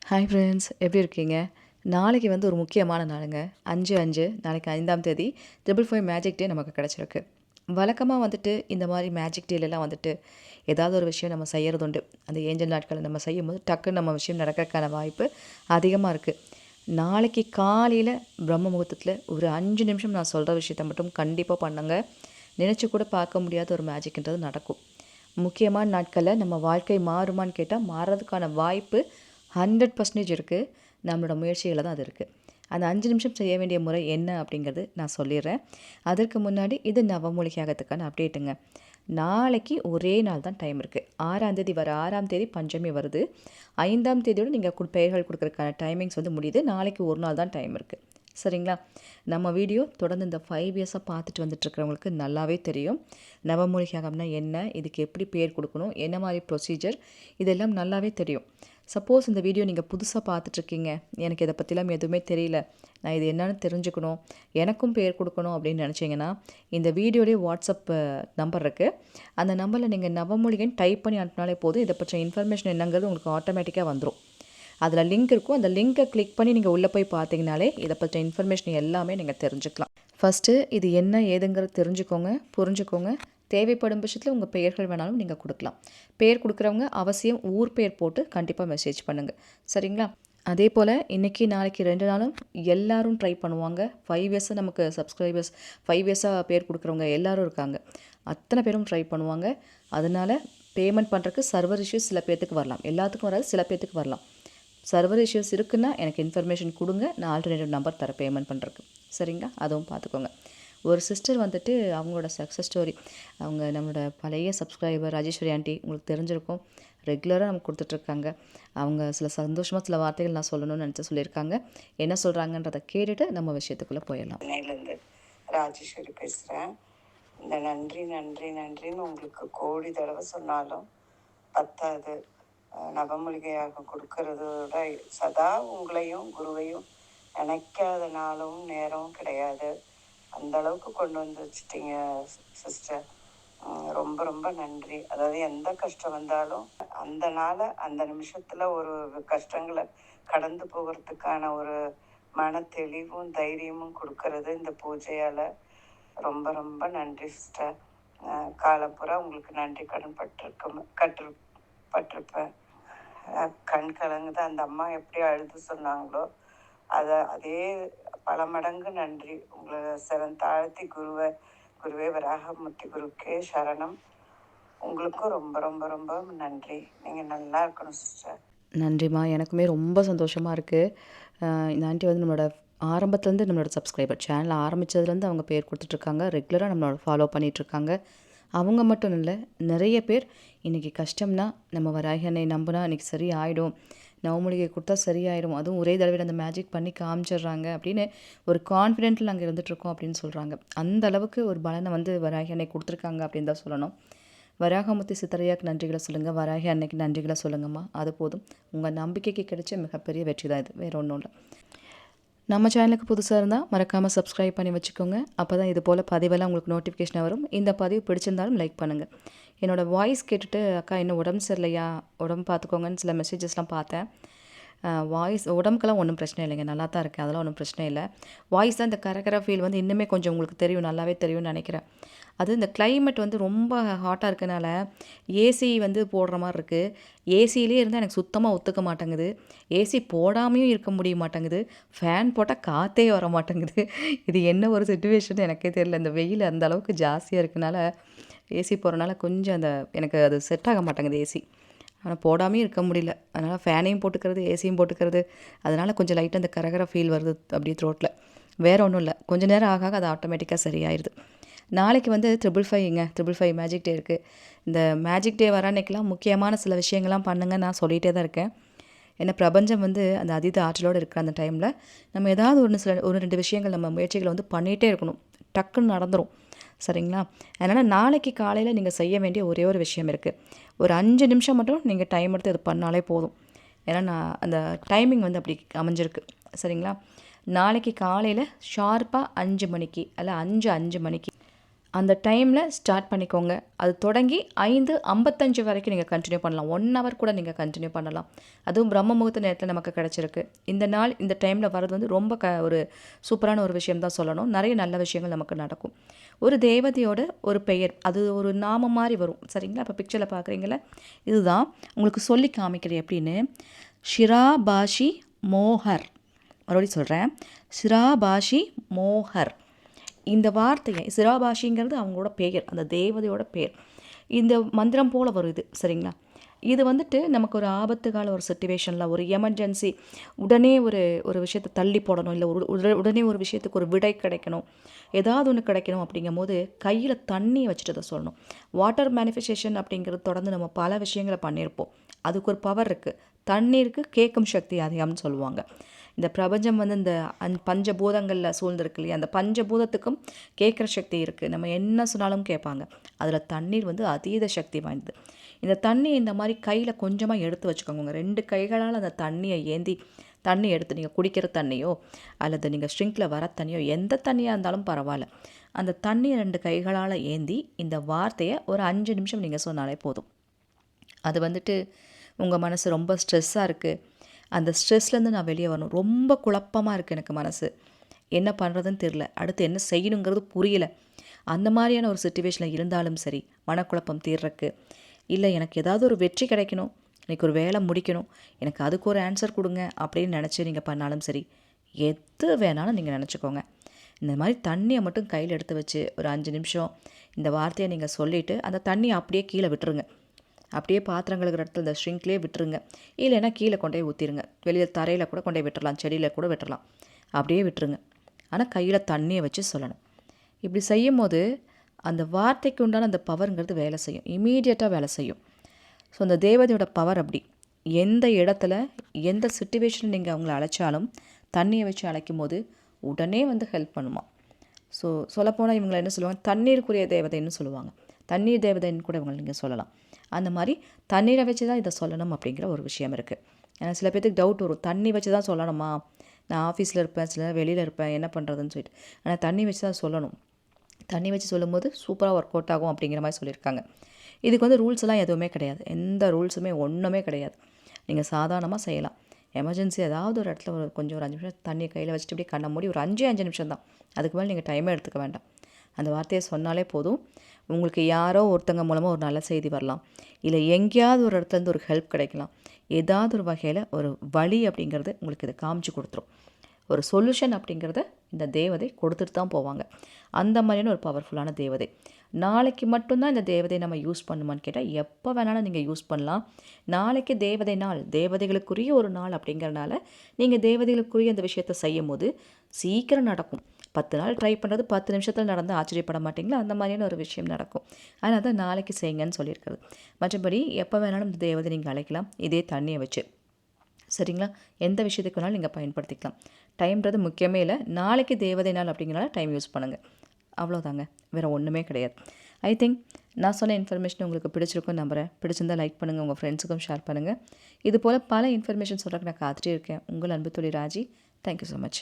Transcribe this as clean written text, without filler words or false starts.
Hi friends, எப்படி இருக்கீங்க? நாளைக்கு வந்து ஒரு முக்கியமான நாளுங்க. 5/5 நாளைக்கு 5ஆம் தேதி 555 மேஜிக் டே நமக்கு கிடச்சிருக்கு. வழக்கமாக வந்துட்டு இந்த மாதிரி மேஜிக் டேலலாம் வந்துட்டு ஏதாவது ஒரு விஷயம் நம்ம செய்கிறது உண்டு. அந்த ஏஞ்சல் நாட்களை நம்ம செய்யும்போது டக்குன்னு நம்ம விஷயம் நடக்கிறதுக்கான வாய்ப்பு அதிகமாக இருக்குது. நாளைக்கு காலையில் பிரம்ம முகூர்த்தத்தில் ஒரு 5 நிமிஷம் நான் சொல்கிற விஷயத்த மட்டும் கண்டிப்பாக பண்ணுங்க. நினச்சி கூட பார்க்க முடியாத ஒரு மேஜிக்ன்றது நடக்கும். முக்கியமான நாட்களில் நம்ம வாழ்க்கை மாறுமான்னு கேட்டால் மாறுறதுக்கான வாய்ப்பு 100% இருக்குது. நம்மளோட முயற்சிகளில் தான் அது இருக்குது. அந்த 5 நிமிஷம் செய்ய வேண்டிய முறை என்ன அப்படிங்கிறது நான் சொல்லிடுறேன். அதற்கு முன்னாடி இது நவமூலிகையாகத்துக்கான அப்டேட்டுங்க. நாளைக்கு ஒரே நாள் தான் டைம் இருக்குது. 6ஆம் தேதி வர 6ஆம் தேதி பஞ்சமி வருது. 5ஆம் தேதியோடு நீங்கள் பெயர்கள் கொடுக்குறதுக்கான டைமிங்ஸ் வந்து முடியுது. நாளைக்கு ஒரு நாள் தான் டைம் இருக்குது. சரிங்களா? நம்ம வீடியோ தொடர்ந்து இந்த 5 இயர்ஸாக பார்த்துட்டு வந்துட்டுருக்கிறவங்களுக்கு நல்லாவே தெரியும். நவமூலிகையாகம்னா என்ன, இதுக்கு எப்படி பேர் கொடுக்கணும், என்ன மாதிரி ப்ரொசீஜர், இதெல்லாம் நல்லாவே தெரியும். சப்போஸ் இந்த வீடியோ நீங்கள் புதுசாக பார்த்துட்ருக்கீங்க, எனக்கு இதை பற்றிலாம் எதுவுமே தெரியல, நான் இது என்னன்னு தெரிஞ்சுக்கணும், எனக்கும் பேர் கொடுக்கணும் அப்படின்னு நினச்சிங்கன்னா, இந்த வீடியோலேயே வாட்ஸ்அப் நம்பர் இருக்குது. அந்த நம்பரில் நீங்கள் நவமூலிகைன்னு டைப் பண்ணி அனுப்பினாலே போதும். இதை பற்றின இன்ஃபர்மேஷன் என்னங்கிறது உங்களுக்கு ஆட்டோமேட்டிக்காக வந்துடும். அதில் லிங்க் இருக்கும். அந்த லிங்க்கை கிளிக் பண்ணி நீங்கள் உள்ளே போய் பார்த்தீங்கனாலே இதை பற்றின இன்ஃபர்மேஷன் எல்லாமே நீங்கள் தெரிஞ்சுக்கலாம். ஃபஸ்ட்டு இது என்ன ஏதுங்கிறது தெரிஞ்சுக்கோங்க, புரிஞ்சுக்கோங்க. தேவைப்படும் பட்சத்தில் உங்கள் பெயர்கள் வேணாலும் நீங்கள் கொடுக்கலாம். பெயர் கொடுக்குறவங்க அவசியம் ஊர் பெயர் போட்டு கண்டிப்பாக மெசேஜ் பண்ணுங்கள். சரிங்களா? அதே போல் இன்றைக்கி நாளைக்கு 2 நாளும் எல்லோரும் ட்ரை பண்ணுவாங்க. 5 இயர்ஸாக நமக்கு சப்ஸ்கிரைபர்ஸ் 5 இயர்ஸாக பேர் கொடுக்குறவங்க எல்லோரும் இருக்காங்க. அத்தனை பேரும் ட்ரை பண்ணுவாங்க. அதனால் பேமெண்ட் பண்ணுறதுக்கு சர்வர் இஷ்யூஸ் சில பேர்த்துக்கு வரலாம், எல்லாத்துக்கும் வராது, சில பேர்த்துக்கு வரலாம். சர்வர் இஷ்யூஸ் இருக்குன்னா எனக்கு இன்ஃபர்மேஷன் கொடுங்க, நான் ஆல்டர்னேட்டிவ் நம்பர் தரேன் பேமெண்ட் பண்ணுறதுக்கு. சரிங்களா? அதுவும் பார்த்துக்கோங்க. ஒரு சிஸ்டர் வந்துட்டு அவங்களோட சக்ஸஸ் ஸ்டோரி, அவங்க நம்மளோட பழைய சப்ஸ்கிரைபர் ராஜேஸ்வரி ஆண்டி, உங்களுக்கு தெரிஞ்சிருக்கும், ரெகுலராக நமக்கு கொடுத்துட்ருக்காங்க. அவங்க சில சந்தோஷமாக சில வார்த்தைகள் நான் சொல்லணும்னு நினச்சி சொல்லியிருக்காங்க. என்ன சொல்கிறாங்கன்றதை கேட்டுட்டு நம்ம விஷயத்துக்குள்ளே போயிடலாம். சென்னையிலேருந்து ராஜேஸ்வரி பேசுகிறேன். இந்த நன்றி நன்றி நன்றின்னு உங்களுக்கு கோடி தடவை சொன்னாலும் பத்தாது. நவமூலிகையாக கொடுக்கறதோட சதா உங்களையும் குருவையும் நினைக்காத நாளும் நேரமும் கிடையாது. அந்த அளவுக்கு கொண்டு வந்து வச்சுட்டீங்க சிஸ்டர். ரொம்ப ரொம்ப நன்றி. அதாவது எந்த கஷ்டம் வந்தாலும் அந்த நாளை அந்த நிமிஷத்தில் ஒரு கஷ்டங்களை கடந்து போகிறதுக்கான ஒரு மன தெளிவும் தைரியமும் கொடுக்கறது இந்த பூஜையால். ரொம்ப ரொம்ப நன்றி சிஸ்டர். காலப்புறா உங்களுக்கு நன்றி கடன் பட்டிருப்பேன். கண் கலங்குது. அந்த அம்மா எப்படி அழுது சொன்னாங்களோ அதே பல மடங்கு நன்றி. உங்களை தாழ்த்தி குருவே வராகமூர்த்தி குருக்கே சரணம். உங்களுக்கும் ரொம்ப ரொம்ப ரொம்ப நன்றி. நீங்கள் நல்லா இருக்கணும் சிஸ்டர். நன்றிம்மா. எனக்குமே ரொம்ப சந்தோஷமாக இருக்குது. இந்த ஆண்டி வந்து நம்மளோட ஆரம்பத்துலேருந்து நம்மளோட சப்ஸ்கிரைபர், சேனல் ஆரம்பித்ததுலேருந்து அவங்க பேர் கொடுத்துட்ருக்காங்க. ரெகுலராக நம்மளோட ஃபாலோ பண்ணிகிட்ருக்காங்க. அவங்க மட்டும் இல்லை, நிறைய பேர் இன்றைக்கி கஷ்டம்னா நம்ம வராகி அன்னை நம்பினா இன்றைக்கி சரி ஆகிடும், நவமூலிகை கொடுத்தா சரியாயிடும், அதுவும் ஒரே தடவை அந்த மேஜிக் பண்ணி காமிச்சிடுறாங்க அப்படின்னு ஒரு கான்ஃபிடென்ட்டில் நாங்கள் இருந்துகிட்ருக்கோம் அப்படின்னு சொல்கிறாங்க. அந்த அளவுக்கு ஒரு பலனை வந்து வராகி அன்னை கொடுத்துருக்காங்க அப்படின்னு தான் சொல்லணும். வராகமூர்த்தி சித்தரையாக்கு நன்றிகளை சொல்லுங்கள், வராகி அன்னைக்கு நன்றிகளை சொல்லுங்கம்மா. அது போதும். உங்கள் நம்பிக்கைக்கு கிடைச்ச மிகப்பெரிய வெற்றி தான் இது, வேறு ஒன்றும் இல்லை. நம்ம சேனலுக்கு புதுசாக இருந்தால் மறக்காமல் சப்ஸ்கிரைப் பண்ணி வச்சுக்கோங்க. அப்போ தான் இது போல் பதிவெல்லாம் உங்களுக்கு நோட்டிஃபிகேஷன் வரும். இந்த பதிவு பிடிச்சிருந்தாலும் லைக் பண்ணுங்கள். என்னோடய வாய்ஸ் கேட்டுட்டு அக்கா இன்னும் உடம்பு சரியில்லையா, உடம்பு பார்த்துக்கோங்கன்னு சில மெசேஜஸ்லாம் பார்த்தேன். வாய்ஸ் உடம்புக்கெல்லாம் ஒன்றும் பிரச்சனை இல்லைங்க, நல்லா தான் இருக்குது, அதெல்லாம் ஒன்றும் பிரச்சனை இல்லை. வாய்ஸ் தான் இந்த கரகர ஃபீல் வந்து இன்னுமே கொஞ்சம் உங்களுக்கு தெரியும், நல்லாவே தெரியும்னு நினைக்கிறேன். அது இந்த கிளைமேட் வந்து ரொம்ப ஹாட்டாக இருக்கனால ஏசி வந்து போடுற மாதிரி இருக்குது. ஏசியிலே இருந்தால் எனக்கு சுத்தமாக ஒத்துக்க மாட்டேங்குது. ஏசி போடாமையும் இருக்க முடிய மாட்டேங்குது. ஃபேன் போட்டால் காற்றே வர மாட்டேங்குது. இது என்ன ஒரு சிச்சுவேஷன் எனக்கே தெரியல. இந்த வெயில் அந்த அளவுக்கு ஜாஸ்தியாக இருக்கனால ஏசி போடுறனால கொஞ்சம் எனக்கு அது செட் ஆக மாட்டேங்குது ஏசி. ஆனால் போடாமையும் இருக்க முடியல. அதனால் ஃபேனையும் போட்டுக்கிறது, ஏசியும் போட்டுக்கிறது. அதனால் கொஞ்சம் லைட்டாக அந்த கரகர ஃபீல் வருது அப்படியே த்ரோட்டில். வேறு ஒன்றும் இல்லை, கொஞ்சம் நேரம் ஆக அது ஆட்டோமேட்டிக்காக சரியாயிருது. நாளைக்கு வந்து 555 மேஜிக் டே இருக்குது. இந்த மேஜிக் டே வர அன்னைக்கெலாம் முக்கியமான சில விஷயங்கள்லாம் பண்ணுங்க நான் சொல்லிகிட்டே தான் இருக்கேன். ஏன்னா பிரபஞ்சம் வந்து அந்த அதீத ஆற்றலோடு இருக்கிற அந்த டைமில் நம்ம ஏதாவது ஒரு 2 விஷயங்கள் நம்ம முயற்சிகளை வந்து பண்ணிகிட்டே இருக்கணும். டக்குன்னு நடந்துடும். சரிங்களா? அதனால் நாளைக்கு காலையில் நீங்கள் செய்ய வேண்டிய ஒரே ஒரு விஷயம் இருக்குது. ஒரு 5 நிமிஷம் மட்டும் நீங்கள் டைம் எடுத்து அது பண்ணாலே போதும். ஏன்னா நான் அந்த டைமிங் வந்து அப்படி அமைஞ்சிருக்கு. சரிங்களா? நாளைக்கு காலையில் ஷார்ப்பாக 5 மணிக்கு அல்ல 5 மணிக்கு அந்த டைமில் ஸ்டார்ட் பண்ணிக்கோங்க. அது தொடங்கி 5:55 வரைக்கும் நீங்கள் கன்டினியூ பண்ணலாம். 1 ஹவர் கூட நீங்கள் கன்டினியூ பண்ணலாம். அதுவும் பிரம்ம முகூர்த்த நேரத்தில் நமக்கு கிடச்சிருக்கு. இந்த நாள் இந்த டைமில் வர்றது வந்து ரொம்ப ஒரு சூப்பரான ஒரு விஷயம் தான் சொல்லணும். நிறைய நல்ல விஷயங்கள் நமக்கு நடக்கும். ஒரு தேவதையோட ஒரு பெயர், அது ஒரு நாமம் மாதிரி வரும். சரிங்களா? இப்போ பிக்சரில் பார்க்குறீங்களா? இதுதான் உங்களுக்கு சொல்லி காமிக்கிறேன் எப்படின்னு. ஷிராபாஷி மோஹர். மறுபடியும் சொல்கிறேன். ஷிராபாஷி மோஹர். இந்த வார்த்தையை சிராபாஷிங்கிறது அவங்களோட பெயர், அந்த தேவதையோட பெயர். இந்த மந்திரம் போல் வரும் இது. சரிங்களா? இது வந்துட்டு நமக்கு ஒரு ஆபத்து கால ஒரு சிச்சுவேஷனில், ஒரு எமர்ஜென்சி, உடனே ஒரு விஷயத்தை தள்ளி போடணும், இல்லை உடனே ஒரு விஷயத்துக்கு ஒரு விடை கிடைக்கணும், ஏதாவது ஒன்று கிடைக்கணும் அப்படிங்கும் போது கையில் தண்ணியை வச்சுட்டு அதை சொல்லணும். வாட்டர் மேனிஃபெஸ்டேஷன் அப்படிங்கிறது தொடர்ந்து நம்ம பல விஷயங்களை பண்ணியிருப்போம். அதுக்கு ஒரு பவர் இருக்குது. தண்ணீருக்கு கேட்கும் சக்தி அதிகம்னு சொல்லுவாங்க. இந்த பிரபஞ்சம் வந்து இந்த பஞ்சபூதங்களில் சூழ்ந்திருக்கு இல்லையா? அந்த பஞ்சபூதத்துக்கும் கேட்குற சக்தி இருக்குது. நம்ம என்ன சொன்னாலும் கேட்பாங்க. அதில் தண்ணீர் வந்து அதீத சக்தி வாய்ந்தது. இந்த தண்ணி இந்த மாதிரி கையில் கொஞ்சமாக எடுத்து வச்சுக்கோங்க. 2 கைகளால் அந்த தண்ணியை ஏந்தி, தண்ணி எடுத்து நீங்கள் குடிக்கிற தண்ணியோ அல்லது நீங்கள் ஸ்ட்ரிங்கில் வர தண்ணியோ எந்த தண்ணியாக இருந்தாலும் பரவாயில்ல, அந்த தண்ணியை 2 கைகளால் ஏந்தி இந்த வார்த்தையை ஒரு 5 நிமிஷம் நீங்கள் சொன்னாலே போதும். அது வந்துட்டு உங்கள் மனசு ரொம்ப ஸ்ட்ரெஸ்ஸாக இருக்குது, அந்த ஸ்ட்ரெஸ்லேருந்து நான் வெளியே வரணும், ரொம்ப குழப்பமாக இருக்குது எனக்கு மனசு, என்ன பண்ணுறதுன்னு தெரில, அடுத்து என்ன செய்யணுங்கிறது புரியல, அந்த மாதிரியான ஒரு சிச்சுவேஷனில் இருந்தாலும் சரி, மனக்குழப்பம் தீர்றக்கு, இல்லை எனக்கு ஏதாவது ஒரு வெற்றி கிடைக்கணும், இன்றைக்கி ஒரு வேலை முடிக்கணும், எனக்கு அதுக்கு ஒரு ஆன்சர் கொடுங்க அப்படின்னு நினச்சி நீங்கள் பண்ணாலும் சரி, எது வேணாலும் நீங்கள் நினச்சிக்கோங்க. இந்த மாதிரி தண்ணியை மட்டும் கையில் எடுத்து வச்சு ஒரு 5 நிமிஷம் இந்த வார்த்தையை நீங்கள் சொல்லிவிட்டு அந்த தண்ணியை அப்படியே கீழே விட்டுருங்க. அப்படியே பாத்திரம் கழுகுற இடத்துல இந்த ஷ்ரிங்க்லேயே விட்டுருங்க. இல்லைன்னா கீழே கொண்டு போய் ஊற்றிடுங்க. வெளியில் தரையில் கூட கொண்டு போய் விட்டுறலாம், செடியில் கூட விட்டுறலாம். அப்படியே விட்டுருங்க. ஆனால் கையில் தண்ணியை வச்சு சொல்லணும். இப்படி செய்யும் போது அந்த வார்த்தைக்கு உண்டான அந்த பவருங்கிறது வேலை செய்யும், இமீடியட்டாக வேலை செய்யும். ஸோ அந்த தேவதையோட பவர் அப்படி. எந்த இடத்துல எந்த சிச்சுவேஷனில் நீங்கள் அவங்கள அழைச்சாலும் தண்ணியை வச்சு அழைக்கும் போது உடனே வந்து ஹெல்ப் பண்ணுமா. ஸோ சொல்லப்போனால் இவங்களை என்ன சொல்லுவாங்க, தண்ணீருக்குரிய தேவதைன்னு சொல்லுவாங்க. தண்ணீர் தேவதைன்னு கூட இவங்களை நீங்கள் சொல்லலாம். அந்த மாதிரி தண்ணீரை வச்சு தான் இதை சொல்லணும் அப்படிங்கிற ஒரு விஷயம் இருக்குது. ஏன்னா சில பேர்த்துக்கு டவுட் வரும், தண்ணி வச்சு தான் சொல்லணுமா, நான் ஆஃபீஸில் இருப்பேன், சில வெளியில் இருப்பேன், என்ன பண்ணுறதுன்னு சொல்லிட்டு. ஆனால் தண்ணி வச்சு தான் சொல்லணும். தண்ணி வச்சு சொல்லும்போது சூப்பராக ஒர்க் அவுட் ஆகும் அப்படிங்கிற மாதிரி சொல்லியிருக்காங்க. இதுக்கு வந்து ரூல்ஸ் எல்லாம் எதுவுமே கிடையாது, எந்த ரூல்ஸுமே ஒன்றுமே கிடையாது. நீங்கள் சாதாரணமாக செய்யலாம். எமர்ஜென்சி ஏதாவது ஒரு இடத்துல கொஞ்சம் ஒரு 5 நிமிஷம் தண்ணியை கையில் வச்சுட்டு இப்படி கண்ண மூடி ஒரு 5 நிமிஷம் தான், அதுக்கு மேலே நீங்கள் டைமே எடுத்துக்க வேண்டாம். அந்த வார்த்தையை சொன்னாலே போதும். உங்களுக்கு யாரோ ஒருத்தங்க மூலமாக ஒரு நல்ல செய்தி வரலாம், இல்லை எங்கேயாவது ஒரு இடத்துலேருந்து ஒரு ஹெல்ப் கிடைக்கலாம், ஏதாவது ஒரு வகையில் ஒரு வழி அப்படிங்கிறது உங்களுக்கு இதை காமிச்சு கொடுத்துரும். ஒரு சொல்யூஷன் அப்படிங்கிறத இந்த தேவதை கொடுத்துட்டு தான் போவாங்க. அந்த மாதிரியான ஒரு பவர்ஃபுல்லான தேவதை. நாளைக்கு மட்டும்தான் இந்த தேவதையை நம்ம யூஸ் பண்ணுமான்னு கேட்டால் எப்போ வேணாலும் நீங்கள் யூஸ் பண்ணலாம். நாளைக்கு தேவதை நாள், தேவதைகளுக்குரிய ஒரு நாள் அப்படிங்கிறனால நீங்கள் தேவதைகளுக்குரிய இந்த விஷயத்தை செய்யும் போது சீக்கிரம் நடக்கும். 10 நாள் ட்ரை பண்ணுறது 10 நிமிஷத்தில் நடந்து ஆச்சரியப்பட மாட்டிங்களா? அந்த மாதிரியான ஒரு விஷயம் நடக்கும். அதனால் தான் நாளைக்கு செய்யுங்கன்னு சொல்லியிருக்கிறது. மற்றபடி எப்போ வேணாலும் இந்த தேவதை நீங்கள் அழைக்கலாம், இதே தண்ணியை வச்சு. சரிங்களா? எந்த விஷயத்துக்கு வேணாலும் நீங்கள் பயன்படுத்திக்கலாம். டைம்ன்றது முக்கியமே இல்லை. நாளைக்கு தேவதை நாள் அப்படிங்கிறனால டைம் யூஸ் பண்ணுங்கள், அவ்வளோதாங்க. வேறு ஒன்றுமே கிடையாது. ஐ திங்க் நான் சொன்ன இன்ஃபர்மேஷன் உங்களுக்கு பிடிச்சிருக்குன்னு நம்புகிறேன். பிடிச்சிருந்தால் லைக் பண்ணுங்கள், உங்கள் ஃப்ரெண்ட்ஸுக்கும் ஷேர் பண்ணுங்கள். இது போல் பல இன்ஃபர்மேஷன் சொல்கிறதுக்கு நான் காத்துட்டே இருக்கேன். உங்கள் அன்பு தோழி ராஜி. Thank you so much.